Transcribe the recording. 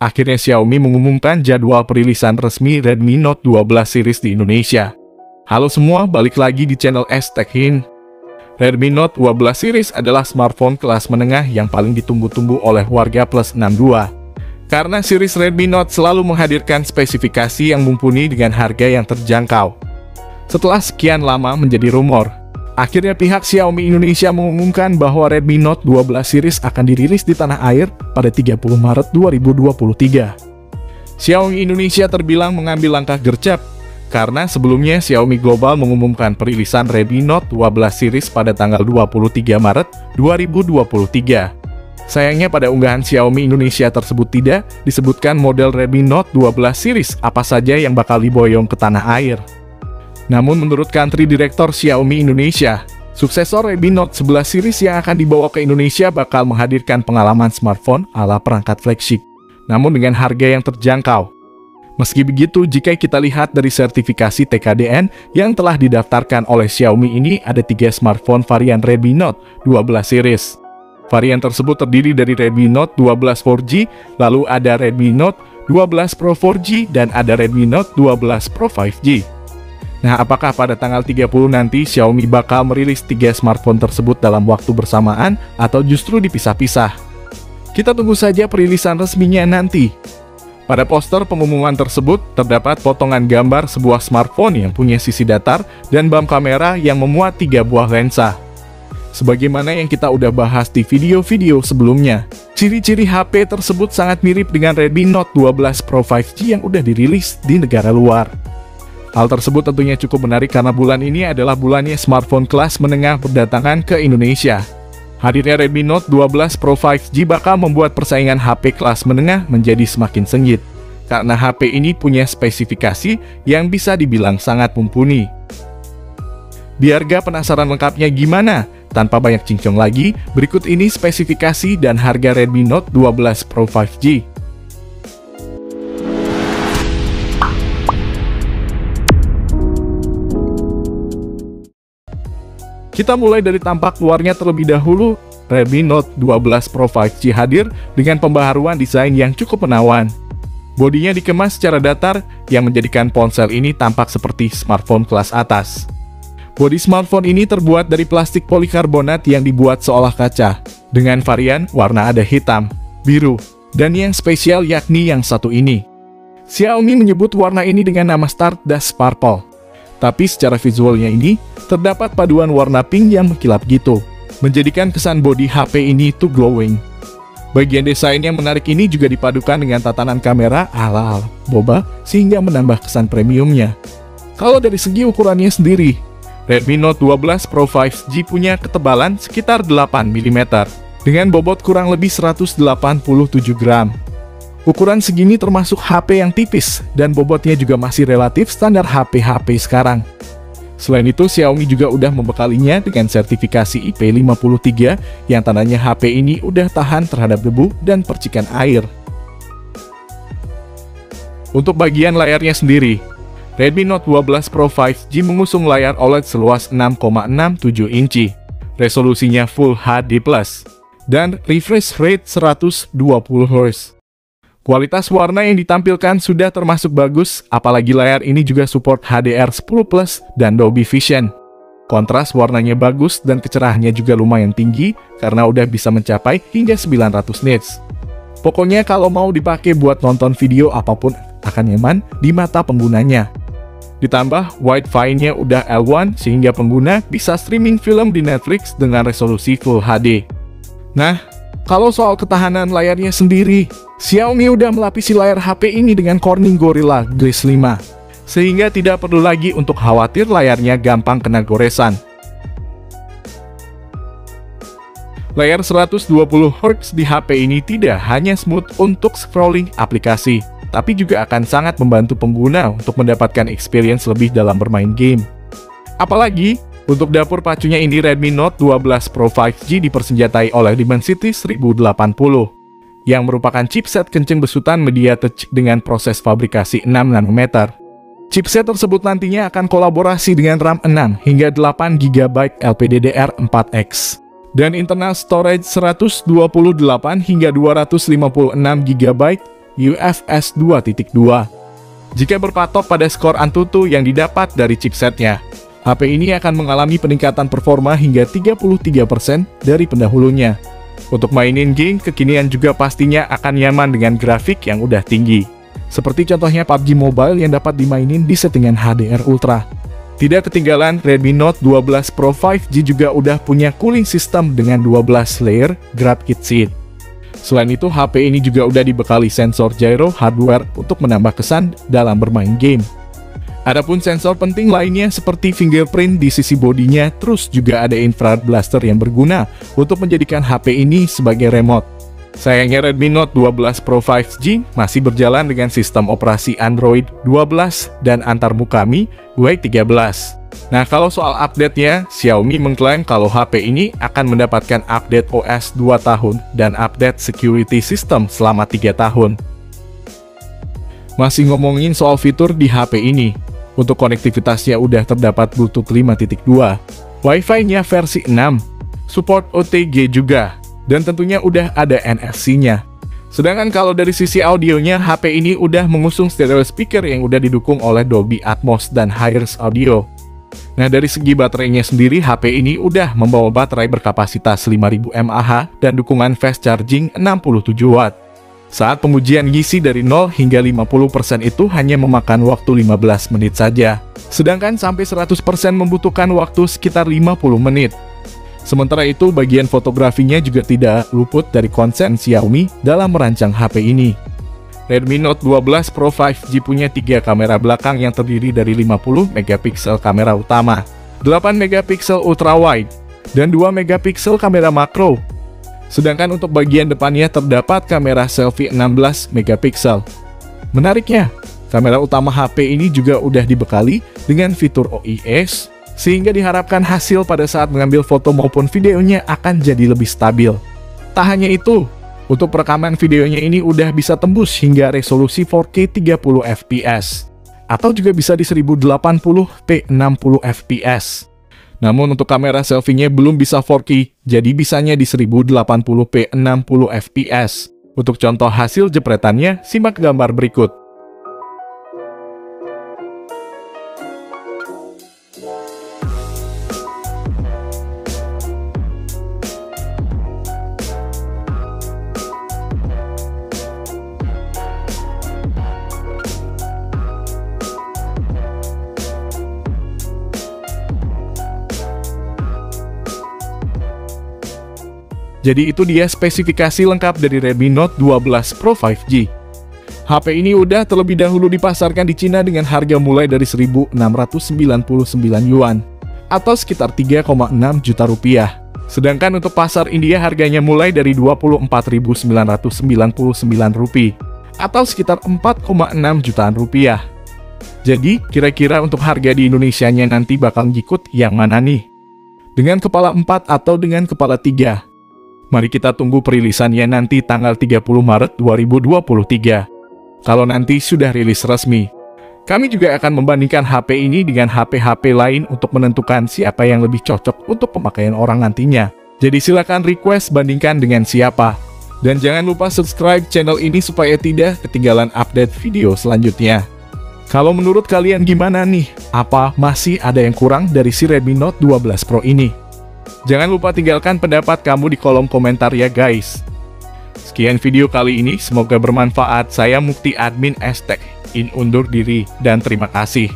Akhirnya Xiaomi mengumumkan jadwal perilisan resmi Redmi Note 12 series di Indonesia. Halo semua, balik lagi di channel STechHint. Redmi Note 12 series adalah smartphone kelas menengah yang paling ditunggu-tunggu oleh warga plus 62. Karena series Redmi Note selalu menghadirkan spesifikasi yang mumpuni dengan harga yang terjangkau. Setelah sekian lama menjadi rumor, akhirnya pihak Xiaomi Indonesia mengumumkan bahwa Redmi Note 12 series akan dirilis di tanah air pada 30 Maret 2023. Xiaomi Indonesia terbilang mengambil langkah gercep, karena sebelumnya Xiaomi Global mengumumkan perilisan Redmi Note 12 series pada tanggal 23 Maret 2023. Sayangnya pada unggahan Xiaomi Indonesia tersebut tidak disebutkan model Redmi Note 12 series apa saja yang bakal diboyong ke tanah air. Namun menurut Country Director Xiaomi Indonesia, suksesor Redmi Note 11 series yang akan dibawa ke Indonesia bakal menghadirkan pengalaman smartphone ala perangkat flagship, namun dengan harga yang terjangkau. Meski begitu, jika kita lihat dari sertifikasi TKDN yang telah didaftarkan oleh Xiaomi ini, ada 3 smartphone varian Redmi Note 12 series. Varian tersebut terdiri dari Redmi Note 12 4G, lalu ada Redmi Note 12 Pro 4G, dan ada Redmi Note 12 Pro 5G. Nah, apakah pada tanggal 30 nanti Xiaomi bakal merilis 3 smartphone tersebut dalam waktu bersamaan atau justru dipisah-pisah? Kita tunggu saja perilisan resminya nanti. Pada poster pengumuman tersebut, terdapat potongan gambar sebuah smartphone yang punya sisi datar dan bump kamera yang memuat 3 buah lensa. Sebagaimana yang kita udah bahas di video-video sebelumnya, ciri-ciri HP tersebut sangat mirip dengan Redmi Note 12 Pro 5G yang udah dirilis di negara luar. Hal tersebut tentunya cukup menarik karena bulan ini adalah bulannya smartphone kelas menengah berdatangan ke Indonesia. Hadirnya Redmi Note 12 Pro 5G bakal membuat persaingan HP kelas menengah menjadi semakin sengit, karena HP ini punya spesifikasi yang bisa dibilang sangat mumpuni. Biar gak penasaran lengkapnya gimana? Tanpa banyak cincong lagi, berikut ini spesifikasi dan harga Redmi Note 12 Pro 5G. Kita mulai dari tampak luarnya terlebih dahulu. Redmi Note 12 Pro 5G hadir dengan pembaharuan desain yang cukup menawan. Bodinya dikemas secara datar yang menjadikan ponsel ini tampak seperti smartphone kelas atas. Bodi smartphone ini terbuat dari plastik polikarbonat yang dibuat seolah kaca, dengan varian warna ada hitam, biru, dan yang spesial yakni yang satu ini. Xiaomi menyebut warna ini dengan nama Stardust Purple. Tapi secara visualnya ini, terdapat paduan warna pink yang mengkilap gitu, menjadikan kesan bodi HP ini tuh glowing. Bagian desain yang menarik ini juga dipadukan dengan tatanan kamera ala boba, sehingga menambah kesan premiumnya. Kalau dari segi ukurannya sendiri, Redmi Note 12 Pro 5G punya ketebalan sekitar 8 mm, dengan bobot kurang lebih 187 gram. Ukuran segini termasuk HP yang tipis, dan bobotnya juga masih relatif standar HP-HP sekarang. Selain itu, Xiaomi juga udah membekalinya dengan sertifikasi IP53 yang tandanya HP ini udah tahan terhadap debu dan percikan air. Untuk bagian layarnya sendiri, Redmi Note 12 Pro 5G mengusung layar OLED seluas 6,67 inci, resolusinya Full HD+, dan refresh rate 120 Hz. Kualitas warna yang ditampilkan sudah termasuk bagus, apalagi layar ini juga support HDR10+ dan Dolby Vision. Kontras warnanya bagus dan kecerahannya juga lumayan tinggi karena udah bisa mencapai hingga 900 nits. Pokoknya kalau mau dipakai buat nonton video apapun akan nyaman di mata penggunanya. Ditambah Wi-Fi-nya udah L1 sehingga pengguna bisa streaming film di Netflix dengan resolusi Full HD. Nah, kalau soal ketahanan layarnya sendiri, Xiaomi udah melapisi layar HP ini dengan Corning Gorilla Glass 5, sehingga tidak perlu lagi untuk khawatir layarnya gampang kena goresan. Layar 120 Hz di HP ini tidak hanya smooth untuk scrolling aplikasi, tapi juga akan sangat membantu pengguna untuk mendapatkan experience lebih dalam bermain game. Apalagi, untuk dapur pacunya ini Redmi Note 12 Pro 5G dipersenjatai oleh Dimensity 1080, yang merupakan chipset kenceng besutan MediaTek dengan proses fabrikasi 6 nanometer. Chipset tersebut nantinya akan kolaborasi dengan RAM 6 hingga 8 GB LPDDR4X, dan internal storage 128 hingga 256 GB UFS 2.2. Jika berpatok pada skor Antutu yang didapat dari chipsetnya, HP ini akan mengalami peningkatan performa hingga 33% dari pendahulunya. Untuk mainin game kekinian juga pastinya akan nyaman dengan grafik yang udah tinggi. Seperti contohnya PUBG Mobile yang dapat dimainin di settingan HDR Ultra. Tidak ketinggalan, Redmi Note 12 Pro 5G juga udah punya cooling system dengan 12 layer Grab Kit Seat. Selain itu, HP ini juga udah dibekali sensor gyro hardware untuk menambah kesan dalam bermain game. Adapun sensor penting lainnya seperti fingerprint di sisi bodinya, terus juga ada infrared blaster yang berguna untuk menjadikan HP ini sebagai remote. Sayangnya Redmi Note 12 Pro 5G masih berjalan dengan sistem operasi Android 12 dan antarmuka MIUI 13. Nah, kalau soal update-nya, Xiaomi mengklaim kalau HP ini akan mendapatkan update OS 2 tahun dan update security system selama 3 tahun. Masih ngomongin soal fitur di HP ini, untuk konektivitasnya udah terdapat Bluetooth 5.2, Wi-Fi-nya versi 6, support OTG juga, dan tentunya udah ada NFC-nya. Sedangkan kalau dari sisi audionya, HP ini udah mengusung stereo speaker yang udah didukung oleh Dolby Atmos dan Hi-Res Audio. Nah, dari segi baterainya sendiri, HP ini udah membawa baterai berkapasitas 5000 mAh dan dukungan fast charging 67 Watt. Saat pengujian gizi dari 0 hingga 50% itu hanya memakan waktu 15 menit saja. Sedangkan sampai 100% membutuhkan waktu sekitar 50 menit. Sementara itu, bagian fotografinya juga tidak luput dari konsen Xiaomi dalam merancang HP ini. Redmi Note 12 Pro 5G punya 3 kamera belakang yang terdiri dari 50 megapiksel kamera utama, 8 megapiksel ultrawide, dan 2 megapiksel kamera makro. Sedangkan untuk bagian depannya terdapat kamera selfie 16 megapiksel. Menariknya, kamera utama HP ini juga udah dibekali dengan fitur OIS, sehingga diharapkan hasil pada saat mengambil foto maupun videonya akan jadi lebih stabil. Tak hanya itu, untuk perekaman videonya ini udah bisa tembus hingga resolusi 4K 30 fps, atau juga bisa di 1080p 60 fps. Namun untuk kamera selfie-nya belum bisa 4K, jadi bisanya di 1080p 60 fps. Untuk contoh hasil jepretannya, simak gambar berikut. Jadi itu dia spesifikasi lengkap dari Redmi Note 12 Pro 5G. HP ini udah terlebih dahulu dipasarkan di Cina dengan harga mulai dari 1.699 yuan, atau sekitar 3,6 juta rupiah. Sedangkan untuk pasar India harganya mulai dari 24.999 rupiah, atau sekitar 4,6 jutaan rupiah. Jadi, kira-kira untuk harga di Indonesianya nanti bakal ngikut yang mana nih? Dengan kepala 4 atau dengan kepala 3? Mari kita tunggu perilisannya nanti tanggal 30 Maret 2023. Kalau nanti sudah rilis resmi, kami juga akan membandingkan HP ini dengan HP-HP lain untuk menentukan siapa yang lebih cocok untuk pemakaian orang nantinya. Jadi silakan request bandingkan dengan siapa. Dan jangan lupa subscribe channel ini supaya tidak ketinggalan update video selanjutnya. Kalau menurut kalian gimana nih? Apa masih ada yang kurang dari si Redmi Note 12 Pro ini? Jangan lupa tinggalkan pendapat kamu di kolom komentar ya guys. Sekian video kali ini, semoga bermanfaat. Saya Mukti Admin Tech In undur diri dan terima kasih.